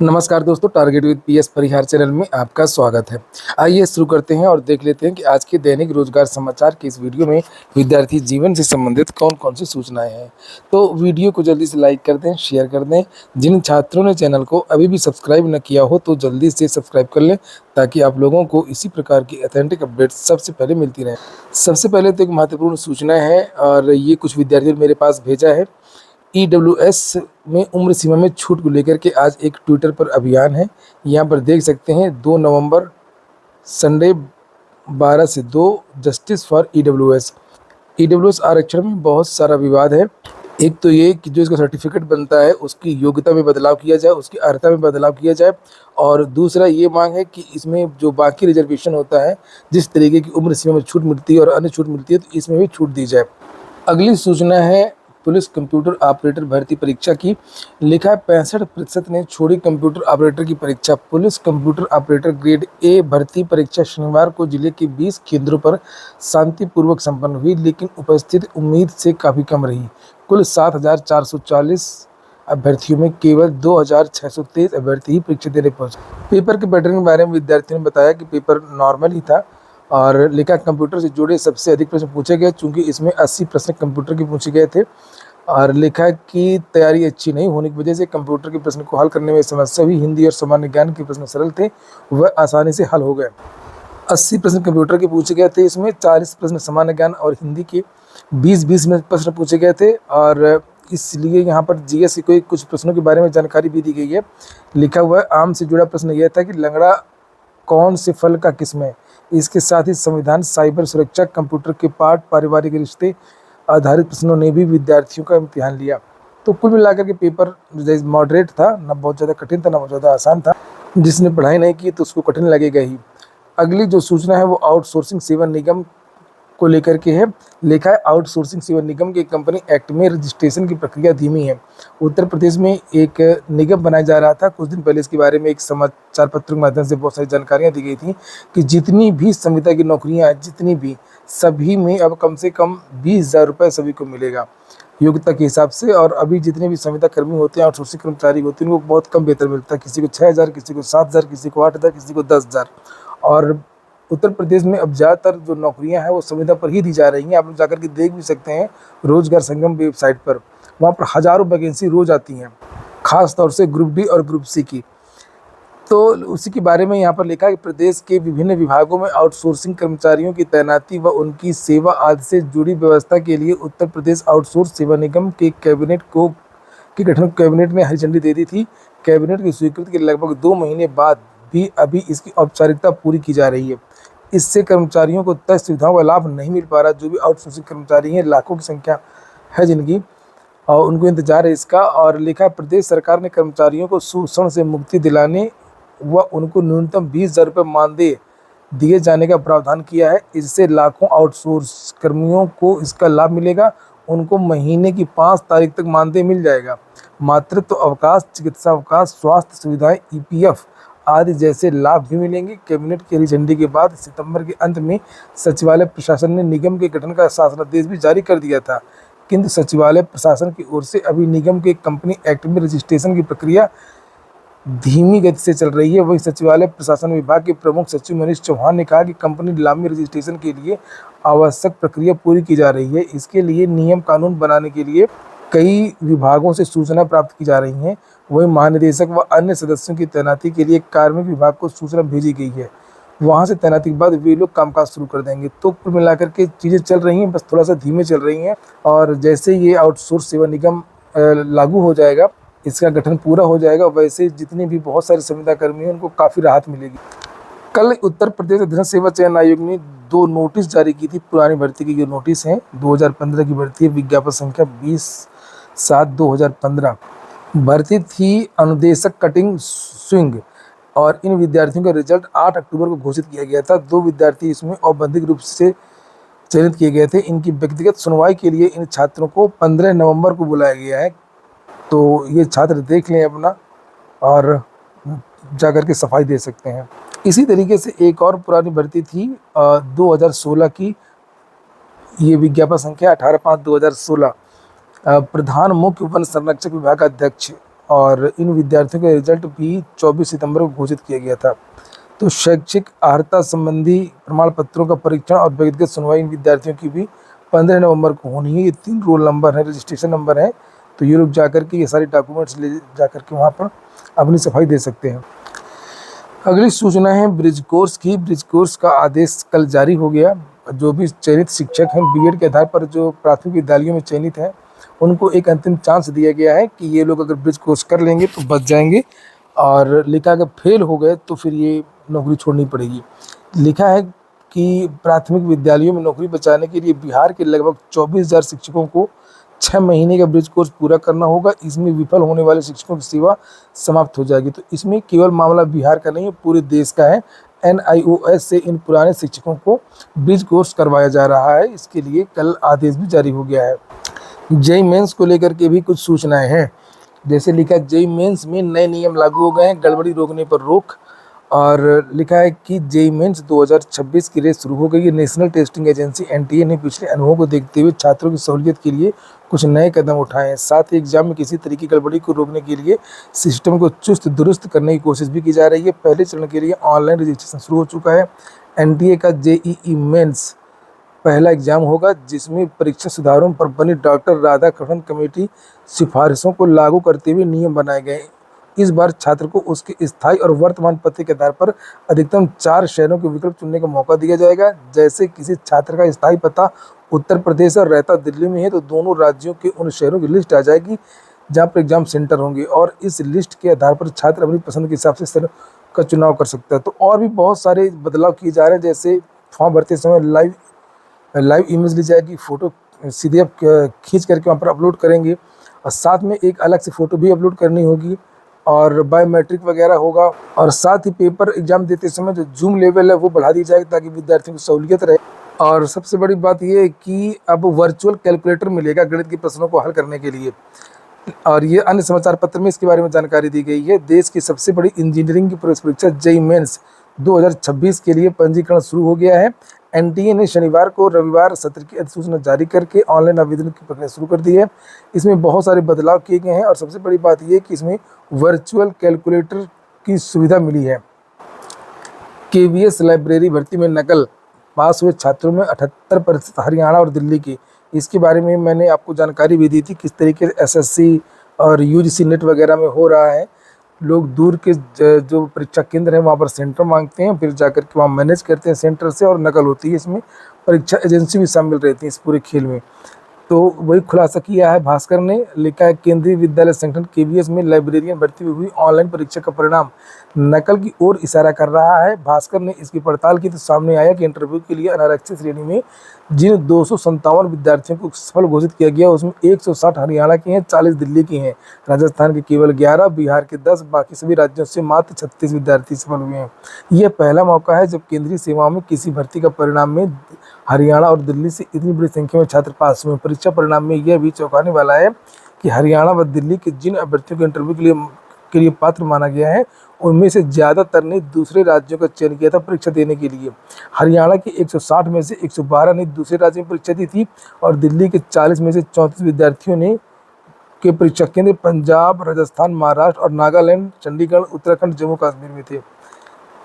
नमस्कार दोस्तों, target with PS Parihar channel में आपका स्वागत है। आइए शुरू करते हैं और देख लेते हैं कि आज के दैनिक रोजगार समाचार के इस वीडियो में विद्यार्थी जीवन से संबंधित कौन कौन सी सूचनाएं हैं। तो वीडियो को जल्दी से लाइक कर दें, शेयर कर दें। जिन छात्रों ने चैनल को अभी भी सब्सक्राइब न किया हो तो जल्दी से सब्सक्राइब कर लें, ताकि आप लोगों को इसी प्रकार की ऑथेंटिक अपडेट्स सबसे पहले मिलती रहें। सबसे पहले तो एक महत्वपूर्ण सूचना है और ये कुछ विद्यार्थियों ने मेरे पास भेजा है। ईडब्ल्यूएस में उम्र सीमा में छूट को लेकर के आज एक ट्विटर पर अभियान है। यहाँ पर देख सकते हैं 2 नवंबर संडे 12 से 2 जस्टिस फॉर ईडब्ल्यूएस आरक्षण में बहुत सारा विवाद है। एक तो ये कि जो इसका सर्टिफिकेट बनता है उसकी योग्यता में बदलाव किया जाए, उसकी अर्हता में बदलाव किया जाए, और दूसरा ये मांग है कि इसमें जो बाकी रिजर्वेशन होता है, जिस तरीके की उम्र सीमा में छूट मिलती है और अन्य छूट मिलती है, तो इसमें भी छूट दी जाए। अगली सूचना है पुलिस कंप्यूटर ऑपरेटर भर्ती परीक्षा की। लिखा है 65% ने छोड़ी कंप्यूटर ऑपरेटर की परीक्षा। Police computer operator grade A भर्ती परीक्षा शनिवार को जिले के 20 केंद्रों पर शांतिपूर्वक संपन्न हुई, लेकिन उपस्थिति उम्मीद से काफ़ी कम रही। कुल 7,440 अभ्यर्थियों में केवल 2,623 अभ्यर्थी ही परीक्षा देने पहुंचे। पेपर के पैटर्न के बारे में विद्यार्थियों ने बताया कि पेपर नॉर्मल ही था और लिखा कंप्यूटर से जुड़े सबसे अधिक प्रश्न पूछे गए, चूँकि इसमें 80 प्रश्न कंप्यूटर के पूछे गए थे। और लिखा कि तैयारी अच्छी नहीं होने की वजह से कंप्यूटर के प्रश्न को हल करने में समस्या हुई। हिंदी और सामान्य ज्ञान के प्रश्न सरल थे, वह आसानी से हल हो गए। 80 प्रश्न कंप्यूटर के पूछे गए थे, इसमें 40 प्रश्न सामान्य ज्ञान और हिंदी के 20-20 में प्रश्न पूछे गए थे, और इसलिए यहाँ पर जीएस के कुछ प्रश्नों के बारे में जानकारी भी दी गई है। लिखा हुआ है आम से जुड़ा प्रश्न यह था कि लंगड़ा कौन से फल का किस्म है। इसके साथ ही संविधान, साइबर सुरक्षा, कंप्यूटर के पाठ, पारिवारिक रिश्ते आधारित प्रश्नों ने भी विद्यार्थियों का इम्तिहान लिया। तो कुल मिलाकर के पेपर मॉडरेट था, ना बहुत ज़्यादा कठिन था ना बहुत ज़्यादा आसान था। जिसने पढ़ाई नहीं की तो उसको कठिन लगेगा ही। अगली जो सूचना है वो आउटसोर्सिंग सेवा निगम को लेकर के है। लिखा है आउटसोर्सिंग सेवा निगम के कंपनी एक्ट में रजिस्ट्रेशन की प्रक्रिया धीमी है। उत्तर प्रदेश में एक निगम बनाया जा रहा था। कुछ दिन पहले इसके बारे में एक समाचार पत्र के माध्यम से बहुत सारी जानकारियां दी गई थी कि जितनी भी संविदा की नौकरियां हैं, जितनी भी, सभी में अब कम से कम 20,000 रुपये सभी को मिलेगा योग्यता के हिसाब से। और अभी जितने भी संविदा कर्मी होते हैं, आउटसोर्सिंग कर्मचारी होते हैं, उनको बहुत कम वेतन मिलता है। किसी को 6,000, किसी को 7,000, किसी को 8,000, किसी को 10,000। और उत्तर प्रदेश में अब ज़्यादातर जो नौकरियां हैं वो संविदा पर ही दी जा रही हैं। आप लोग जाकर के देख भी सकते हैं रोजगार संगम वेबसाइट पर, वहाँ पर हज़ारों वैकेंसी रोज आती हैं, खास तौर से ग्रुप डी और ग्रुप सी की। तो उसी के बारे में यहाँ पर लिखा है कि प्रदेश के विभिन्न विभागों में आउटसोर्सिंग कर्मचारियों की तैनाती व उनकी सेवा आदि से जुड़ी व्यवस्था के लिए उत्तर प्रदेश आउटसोर्स सेवा निगम के गठन कैबिनेट ने हरी झंडी दे दी थी। कैबिनेट की स्वीकृति के लगभग 2 महीने बाद भी अभी इसकी औपचारिकता पूरी की जा रही है। इससे कर्मचारियों को तय सुविधाओं का लाभ नहीं मिल पा रहा। जो भी आउटसोर्सिंग कर्मचारी हैं, लाखों की संख्या है जिनकी, और उनको इंतजार है इसका। और लिखा प्रदेश सरकार ने कर्मचारियों को शोषण से मुक्ति दिलाने व उनको न्यूनतम 20,000 रुपये मानदेय दिए जाने का प्रावधान किया है। इससे लाखों आउटसोर्स कर्मियों को इसका लाभ मिलेगा। उनको महीने की 5 तारीख तक मानदेय मिल जाएगा। मातृत्व अवकाश, चिकित्सा अवकाश, स्वास्थ्य सुविधाएं, ईपीएफ आदि जैसे लाभ भी मिलेंगे। कैबिनेट की हरी झंडी के बाद सितंबर के अंत में सचिवालय प्रशासन ने निगम के गठन का शासनादेश भी जारी कर दिया था, किंतु सचिवालय प्रशासन की ओर से अभी निगम के कंपनी एक्ट में रजिस्ट्रेशन की प्रक्रिया धीमी गति से चल रही है। वहीं सचिवालय प्रशासन विभाग के प्रमुख सचिव मनीष चौहान ने कहा कि कंपनी नीलामी रजिस्ट्रेशन के लिए आवश्यक प्रक्रिया पूरी की जा रही है। इसके लिए नियम कानून बनाने के लिए कई विभागों से सूचना प्राप्त की जा रही हैं। वहीं महानिदेशक व अन्य सदस्यों की तैनाती के लिए कार्मिक विभाग को सूचना भेजी गई है। वहां से तैनाती के बाद वे लोग कामकाज शुरू कर देंगे। तो कुल मिलाकर के चीज़ें चल रही हैं, बस थोड़ा सा धीमे चल रही हैं। और जैसे ये आउटसोर्स सेवा निगम लागू हो जाएगा, इसका गठन पूरा हो जाएगा, वैसे जितने भी बहुत सारे संविदा कर्मी हैं उनको काफ़ी राहत मिलेगी। कल उत्तर प्रदेश अधीन सेवा चयन आयोग ने 2 नोटिस जारी की थी। पुरानी भर्ती की जो नोटिस है 2015 की भर्ती है, विज्ञापन संख्या 20/7/2015 भर्ती थी अनुदेशक कटिंग स्विंग, और इन विद्यार्थियों का रिजल्ट 8 अक्टूबर को घोषित किया गया था। 2 विद्यार्थी इसमें औपबंधिक रूप से चयनित किए गए थे। इनकी व्यक्तिगत सुनवाई के लिए इन छात्रों को 15 नवंबर को बुलाया गया है। तो ये छात्र देख लें अपना और जाकर के सफाई दे सकते हैं। इसी तरीके से एक और पुरानी भर्ती थी 2016 की, ये विज्ञापन संख्या 18/5/2016, प्रधान मुख्य वन संरक्षक विभाग अध्यक्ष, और इन विद्यार्थियों का रिजल्ट भी 24 सितंबर को घोषित किया गया था। तो शैक्षिक अर्हता संबंधी प्रमाण पत्रों का परीक्षण और व्यक्तिगत सुनवाई इन विद्यार्थियों की भी 15 नवंबर को होनी है। ये 3 रोल नंबर है, रजिस्ट्रेशन नंबर है, तो ये लोग जाकर के ये सारी डॉक्यूमेंट्स ले जाकर के वहाँ पर अपनी सफाई दे सकते हैं। अगली सूचना है ब्रिज कोर्स की। ब्रिज कोर्स का आदेश कल जारी हो गया। जो भी चयनित शिक्षक हैं बीएड के आधार पर जो प्राथमिक विद्यालयों में चयनित हैं उनको एक अंतिम चांस दिया गया है कि ये लोग अगर ब्रिज कोर्स कर लेंगे तो बच जाएंगे, और लिखा अगर फेल हो गए तो फिर ये नौकरी छोड़नी पड़ेगी। लिखा है कि प्राथमिक विद्यालयों में नौकरी बचाने के लिए बिहार के लगभग 24,000 शिक्षकों को 6 महीने का ब्रिज कोर्स पूरा करना होगा। इसमें विफल होने वाले शिक्षकों की सेवा समाप्त हो जाएगी। तो इसमें केवल मामला बिहार का नहीं है, पूरे देश का है। एनआईओएस से इन पुराने शिक्षकों को ब्रिज कोर्स करवाया जा रहा है। इसके लिए कल आदेश भी जारी हो गया है। जेईई मेंस को लेकर के भी कुछ सूचनाएं हैं। जैसे लिखा है जेईई मेंस में नए नियम लागू हो गए हैं, गड़बड़ी रोकने पर रोक। और लिखा है कि जेईई मेंस 2026 की रेस शुरू हो गई है। नेशनल टेस्टिंग एजेंसी एनटीए ने पिछले अनुभव को देखते हुए छात्रों की सहूलियत के लिए कुछ नए कदम उठाए हैं। साथ ही एग्जाम में किसी तरह की गड़बड़ी को रोकने के लिए सिस्टम को चुस्त दुरुस्त करने की कोशिश भी की जा रही है। पहले चरण के लिए ऑनलाइन रजिस्ट्रेशन शुरू हो चुका है। एनटीए का जेईई मेंस पहला एग्जाम होगा जिसमें परीक्षा सुधारों पर बनी डॉक्टर राधाकृष्णन कमेटी सिफारिशों को लागू करते हुए नियम बनाए गए। इस बार छात्र को उसके स्थायी और वर्तमान पते के आधार पर अधिकतम 4 शहरों के विकल्प चुनने का मौका दिया जाएगा। जैसे किसी छात्र का स्थायी पता उत्तर प्रदेश और रहता दिल्ली में है तो दोनों राज्यों के उन शहरों की लिस्ट आ जाएगी जहाँ पर एग्जाम सेंटर होंगे, और इस लिस्ट के आधार पर छात्र अपनी पसंद के हिसाब से शहर का चुनाव कर सकता है। तो और भी बहुत सारे बदलाव किए जा रहे हैं। जैसे फॉर्म भरते समय लाइव इमेज ली जाएगी, फ़ोटो सीधे आप खींच करके वहाँ पर अपलोड करेंगे, और साथ में एक अलग से फ़ोटो भी अपलोड करनी होगी, और बायोमेट्रिक वगैरह होगा। और साथ ही पेपर एग्जाम देते समय जो जूम लेवल है वो बढ़ा दी जाएगी ताकि विद्यार्थियों को सहूलियत रहे। और सबसे बड़ी बात ये है कि अब वर्चुअल कैलकुलेटर मिलेगा गणित के प्रश्नों को हल करने के लिए। और ये अन्य समाचार पत्र में इसके बारे में जानकारी दी गई है। देश की सबसे बड़ी इंजीनियरिंग की प्रवेश परीक्षा जेईई मेंस 2026 के लिए पंजीकरण शुरू हो गया है। एनटीए ने शनिवार को रविवार सत्र की अधिसूचना जारी करके ऑनलाइन आवेदन की प्रक्रिया शुरू कर दी है। इसमें बहुत सारे बदलाव किए गए हैं, और सबसे बड़ी बात यह कि इसमें वर्चुअल कैलकुलेटर की सुविधा मिली है। केवीएस लाइब्रेरी भर्ती में नकल पास हुए छात्रों में 78% हरियाणा और दिल्ली की। इसके बारे में मैंने आपको जानकारी भी दी थी किस तरीके से एसएससी और यूजीसी नेट वगैरह में हो रहा है। लोग दूर के जो परीक्षा केंद्र है वहाँ पर सेंटर मांगते हैं, फिर जाकर के वहाँ मैनेज करते हैं सेंटर से, और नकल होती है। इसमें परीक्षा एजेंसी भी शामिल रहती है इस पूरे खेल में। तो वही खुलासा किया है भास्कर ने। लिखा है केंद्रीय विद्यालय संगठन केवीएस में लाइब्रेरियन भर्ती में हुई ऑनलाइन परीक्षा का परिणाम नकल की ओर इशारा कर रहा है। भास्कर ने इसकी पड़ताल की तो सामने आया कि इंटरव्यू के लिए अनारक्षित श्रेणी में जिन 257 विद्यार्थियों को सफल घोषित किया गया उसमें 160 हरियाणा के हैं, 40 दिल्ली की हैं, राजस्थान के केवल 11, बिहार के 10, बाकी सभी राज्यों से मात्र 36 विद्यार्थी सफल हुए हैं। यह पहला मौका है जब केंद्रीय सेवाओं में किसी भर्ती का परिणाम में हरियाणा और दिल्ली से इतनी बड़ी संख्या में छात्र पास हुए। परीक्षा परिणाम में यह भी चौंकाने वाला है कि हरियाणा व दिल्ली के जिन अभ्यर्थियों को इंटरव्यू के लिए पात्र माना गया है उनमें से ज़्यादातर ने दूसरे राज्यों का चयन किया था परीक्षा देने के लिए। हरियाणा के 160 में से 112 ने दूसरे राज्य में परीक्षा दी थी, और दिल्ली के 40 में से 34 विद्यार्थियों ने के परीक्षा केंद्र पंजाब, राजस्थान, महाराष्ट्र और नागालैंड, चंडीगढ़, उत्तराखंड, जम्मू कश्मीर में थे।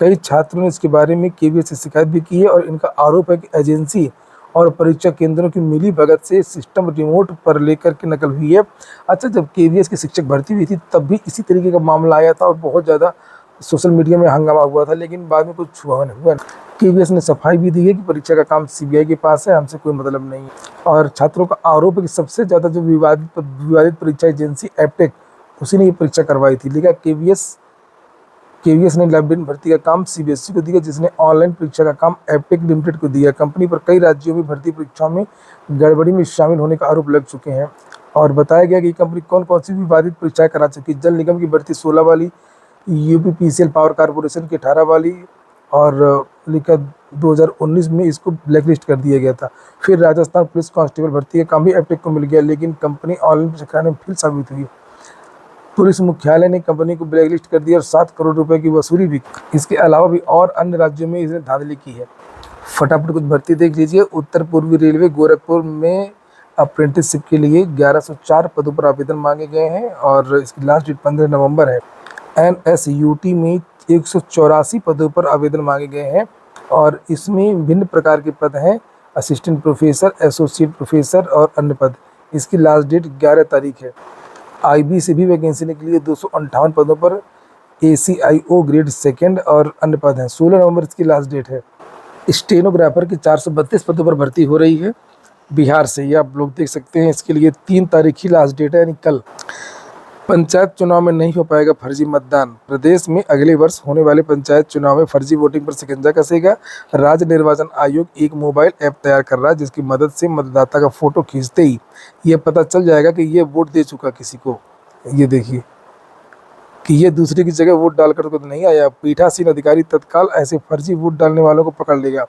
कई छात्रों ने इसके बारे में केवीएस से शिकायत भी की है, और इनका आरोप है कि एजेंसी और परीक्षा केंद्रों की मिली भगत से सिस्टम रिमोट पर लेकर के नकल हुई है। अच्छा, जब केवीएस की शिक्षक भर्ती हुई थी तब भी इसी तरीके का मामला आया था और बहुत ज़्यादा सोशल मीडिया में हंगामा हुआ था, लेकिन बाद में कुछ हुआ नहीं। केवीएस ने सफाई भी दी है कि परीक्षा का काम सीबीआई के पास है, हमसे कोई मतलब नहीं है। और छात्रों का आरोप है कि सबसे ज़्यादा जो विवादित परीक्षा एजेंसी एप्टेक उसी ने ये परीक्षा करवाई थी। लेकिन केवीएस ने लाइब्रेरियन भर्ती का काम सीबीएसई को दिया, जिसने ऑनलाइन परीक्षा का काम एप्टेक लिमिटेड को दिया। कंपनी पर कई राज्यों में भर्ती परीक्षाओं में गड़बड़ी में शामिल होने का आरोप लग चुके हैं, और बताया गया कि कंपनी कौन कौन सी विवादित परीक्षाएं करा चुकी। जल निगम की भर्ती 16 वाली, यूपीपीसीएल पावर कारपोरेशन की 18 वाली, और लिखा 2019 में इसको ब्लैकलिस्ट कर दिया गया था। फिर राजस्थान पुलिस कांस्टेबल भर्ती का काम भी एप्टेक को मिल गया, लेकिन कंपनी ऑनलाइन परीक्षा कराने में फेल साबित हुई। पुलिस मुख्यालय ने कंपनी को ब्लैकलिस्ट कर दिया और 7 करोड़ रुपए की वसूली भी की। इसके अलावा भी और अन्य राज्यों में इसने धांधली की है। फटाफट कुछ भर्ती देख लीजिए। उत्तर पूर्वी रेलवे गोरखपुर में अप्रेंटिसशिप के लिए 1104 पदों पर आवेदन मांगे गए हैं और इसकी लास्ट डेट 15 नवंबर है। NSUT में 184 पदों पर आवेदन मांगे गए हैं और इसमें विभिन्न प्रकार के पद हैं, असिस्टेंट प्रोफेसर, एसोसिएट प्रोफेसर और अन्य पद। इसकी लास्ट डेट 11 तारीख है। IB से भी वैकेंसी निकली है 258 पदों पर, ACIO ग्रेड सेकंड और अन्य पद हैं। 16 नवंबर इसकी लास्ट डेट है। स्टेनोग्राफर की 432 पदों पर भर्ती हो रही है बिहार से, ये आप लोग देख सकते हैं। इसके लिए 3 तारीख ही लास्ट डेट है, यानी कल। पंचायत चुनाव में नहीं हो पाएगा फर्जी मतदान। प्रदेश में अगले वर्ष होने वाले पंचायत चुनाव में फर्जी वोटिंग पर शिकंजा कसेगा। राज्य निर्वाचन आयोग एक मोबाइल ऐप तैयार कर रहा है जिसकी मदद से मतदाता का फोटो खींचते ही ये पता चल जाएगा कि ये वोट दे चुका किसी को। ये देखिए कि ये दूसरे की जगह वोट डालकर तो नहीं आया। पीठासीन अधिकारी तत्काल ऐसे फर्जी वोट डालने वालों को पकड़ लेगा,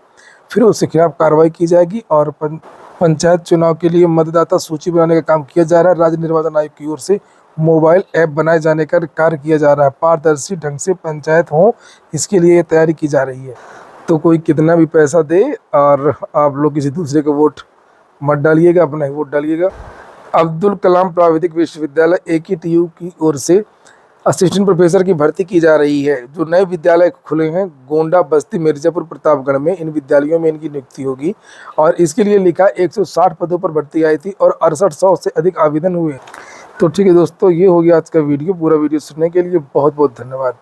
फिर उसके खिलाफ कार्रवाई की जाएगी और पंचायत चुनाव के लिए मतदाता सूची बनाने का काम किया जा रहा है। राज्य निर्वाचन आयोग की ओर से मोबाइल ऐप बनाए जाने का कार्य किया जा रहा है। पारदर्शी ढंग से पंचायत हो, इसके लिए तैयारी की जा रही है। तो कोई कितना भी पैसा दे और आप लोग किसी दूसरे को वोट मत डालिएगा, अपना ही वोट डालिएगा। अब्दुल कलाम प्राविधिक विश्वविद्यालय AKTU की ओर से असिस्टेंट प्रोफेसर की भर्ती की जा रही है। जो नए विद्यालय खुले हैं गोंडा, बस्ती, मिर्जापुर, प्रतापगढ़ में, इन विद्यालयों में इनकी नियुक्ति होगी और इसके लिए लिखा 160 पदों पर भर्ती आई थी और 6800 से अधिक आवेदन हुए। तो ठीक है दोस्तों, ये हो गया आज का वीडियो। पूरा वीडियो सुनने के लिए बहुत बहुत धन्यवाद।